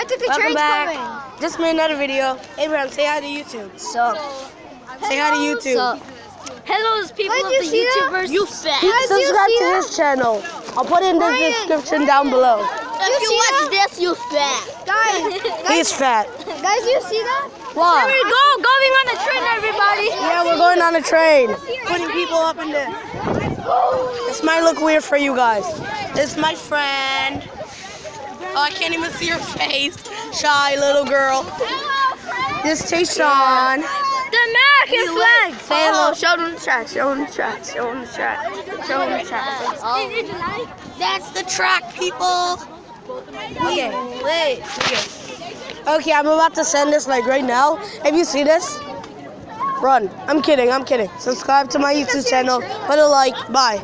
I think the Welcome train's back. coming. Just made another video. Abraham, say hi to YouTube. So, Say hi to YouTube. hello, people Guys, of you the see that? YouTubers. You Guys, you subscribe see to that? his channel. I'll put it in the Ryan, description down below. If you watch this, you fat. He's fat. Guys, you see that? Why? Here we go, going on a train, everybody. Yeah, we're going on a train. Putting people up in there. This might look weird for you guys. This is my friend. Oh, I can't even see her face. Shy little girl. This is Tayshawn. The American flag. Say hello. Show them the track. Show them the track. Show them the track. Show them the track. That's the track, people. Okay, wait. Okay, I'm about to send this like right now. Have you seen this? Run. I'm kidding. Subscribe to my YouTube channel. Put a like. Bye.